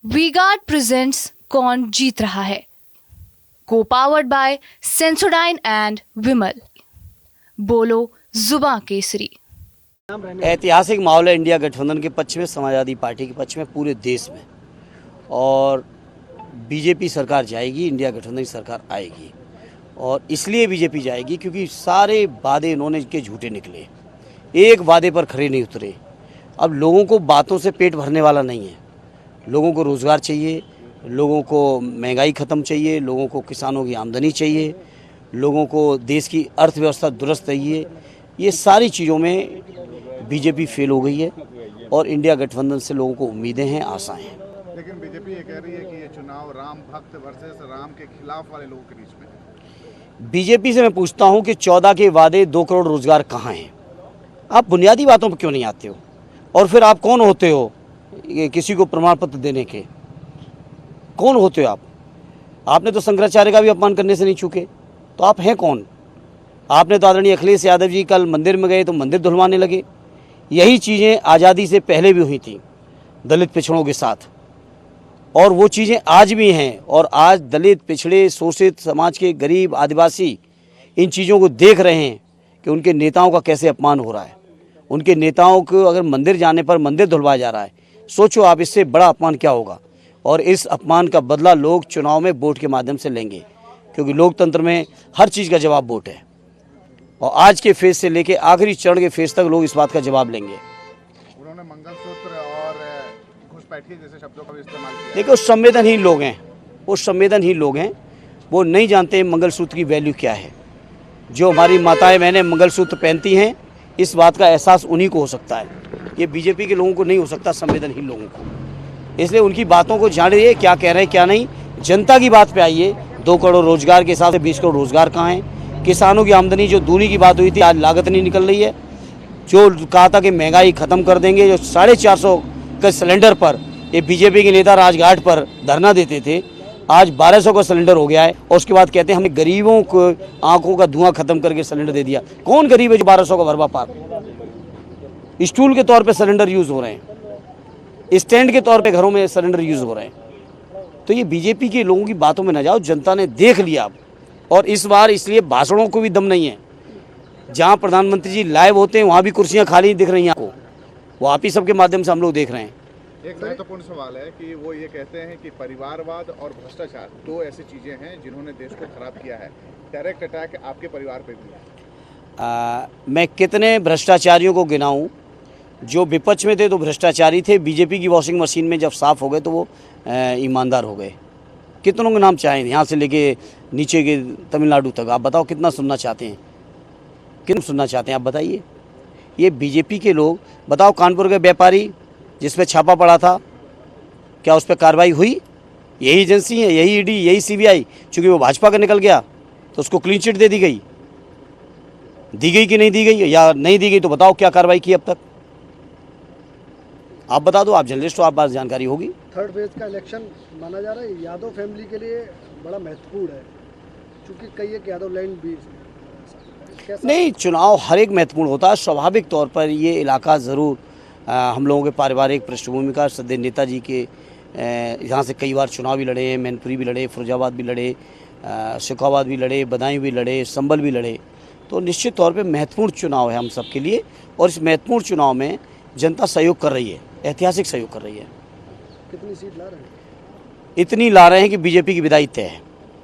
V-Guard presents कौन जीत रहा है, को पावर्ड बाय सेंसोडाइन एंड विमल। बोलो जुबां केसरी। ऐतिहासिक माहौल है इंडिया गठबंधन के पक्ष में, समाजवादी पार्टी के पक्ष में पूरे देश में। और बीजेपी सरकार जाएगी, इंडिया गठबंधन की सरकार आएगी। और इसलिए बीजेपी जाएगी क्योंकि सारे वादे इन्होंने के झूठे निकले, एक वादे पर खरे नहीं उतरे। अब लोगों को बातों से पेट भरने वाला नहीं है। लोगों को रोज़गार चाहिए, लोगों को महंगाई ख़त्म चाहिए, लोगों को किसानों की आमदनी चाहिए, लोगों को देश की अर्थव्यवस्था दुरुस्त चाहिए। ये सारी चीज़ों में बीजेपी फेल हो गई है और इंडिया गठबंधन से लोगों को उम्मीदें हैं, आशाएं हैं। लेकिन बीजेपी ये कह रही है कि ये चुनाव राम भक्त वर्सेस राम के खिलाफ वाले लोगों के बीच में। बीजेपी से मैं पूछता हूं कि 14 के वादे 2 करोड़ रोजगार कहाँ हैं? आप बुनियादी बातों पर क्यों नहीं आते हो? और फिर आप कौन होते हो किसी को प्रमाण पत्र देने के? कौन होते हो आप? आपने तो शंकराचार्य का भी अपमान करने से नहीं चूके, तो आप हैं कौन? आपने तो आदरणीय अखिलेश यादव जी कल मंदिर में गए तो मंदिर धुलवाने लगे। यही चीज़ें आज़ादी से पहले भी हुई थी दलित पिछड़ों के साथ, और वो चीज़ें आज भी हैं। और आज दलित, पिछड़े, शोषित समाज के गरीब, आदिवासी इन चीज़ों को देख रहे हैं कि उनके नेताओं का कैसे अपमान हो रहा है। उनके नेताओं को अगर मंदिर जाने पर मंदिर धुलवाया जा रहा है, सोचो आप इससे बड़ा अपमान क्या होगा। और इस अपमान का बदला लोग चुनाव में वोट के माध्यम से लेंगे, क्योंकि लोकतंत्र में हर चीज़ का जवाब वोट है। और आज के फेज से लेके आखिरी चरण के फेज तक लोग इस बात का जवाब लेंगे। उन्होंने मंगलसूत्र और घुसपैठिए जैसे शब्दों का भी इस्तेमाल किया। देखो, संवेदनहीन लोग हैं, वो संवेदनहीन लोग हैं। वो नहीं जानते मंगलसूत्र की वैल्यू क्या है। जो हमारी माताएं बहनें मंगलसूत्र पहनती हैं, इस बात का एहसास उन्हीं को हो सकता है। ये बीजेपी के लोगों को नहीं हो सकता, संवेदनहीन लोगों को। इसलिए उनकी बातों को जानिए, क्या कह रहे हैं क्या नहीं। जनता की बात पे आइए। 2 करोड़ रोजगार के हिसाब से 20 करोड़ रोजगार कहाँ हैं? किसानों की आमदनी जो दूनी की बात हुई थी, आज लागत नहीं निकल रही है। जो कहा था कि महंगाई ख़त्म कर देंगे, जो 450 का सिलेंडर पर ये बीजेपी के नेता राजघाट पर धरना देते थे, आज 1200 का सिलेंडर हो गया है। और उसके बाद कहते हैं हमने गरीबों को आंखों का धुआं खत्म करके सिलेंडर दे दिया। कौन गरीब है जो 1200 का भरवा पार? स्टूल के तौर पे सिलेंडर यूज़ हो रहे हैं, स्टैंड के तौर पे घरों में सिलेंडर यूज़ हो रहे हैं। तो ये बीजेपी के लोगों की बातों में न जाओ, जनता ने देख लिया अब। और इस बार इसलिए भाषणों को भी दम नहीं है। जहाँ प्रधानमंत्री जी लाइव होते हैं वहाँ भी कुर्सियाँ खाली दिख रही हैं आपको। वो आप ही सबके माध्यम से हम लोग देख रहे हैं। एक महत्वपूर्ण सवाल है कि वो ये कहते हैं कि परिवारवाद और भ्रष्टाचार 2 ऐसी चीजें हैं जिन्होंने देश को खराब किया है। डायरेक्ट अटैक आपके परिवार पे भी है। मैं कितने भ्रष्टाचारियों को गिनाऊं? जो विपक्ष में थे तो भ्रष्टाचारी थे, बीजेपी की वॉशिंग मशीन में जब साफ हो गए तो वो ईमानदार हो गए। कितनों के नाम चाहें, यहाँ से लेके नीचे के तमिलनाडु तक। आप बताओ कितना सुनना चाहते हैं, कितना सुनना चाहते हैं आप बताइए। ये बीजेपी के लोग बताओ। कानपुर के व्यापारी जिस पे छापा पड़ा था, क्या उस पर कार्रवाई हुई? यही एजेंसी है, यही ईडी, यही सीबीआई। चूँकि वो भाजपा का निकल गया तो उसको क्लीन चिट दे दी गई। दी गई कि नहीं दी गई? या नहीं दी गई तो बताओ क्या कार्रवाई की अब तक? आप बता दो, आप जर्नलिस्ट हो, आप पास जानकारी होगी। थर्ड फेज का इलेक्शन माना जा रहा है यादव फैमिली के लिए बड़ा महत्वपूर्ण है, क्योंकि कई एक यादव लैंड भी नहीं। चुनाव हर एक महत्वपूर्ण होता है। स्वाभाविक तौर पर ये इलाका ज़रूर हम लोगों के पारिवारिक पृष्ठभूमि का, सदैव नेताजी के यहाँ से कई बार चुनाव भी लड़े हैं। मैनपुरी भी लड़े, फिरोजाबाद भी लड़े, शेखावाद भी लड़े, बदायूं भी लड़े, संभल भी लड़े। तो निश्चित तौर पे महत्वपूर्ण चुनाव है हम सब के लिए। और इस महत्वपूर्ण चुनाव में जनता सहयोग कर रही है, ऐतिहासिक सहयोग कर रही है। कितनी सीट ला रहे हैं? इतनी ला रहे हैं कि बीजेपी की विदाई तय है।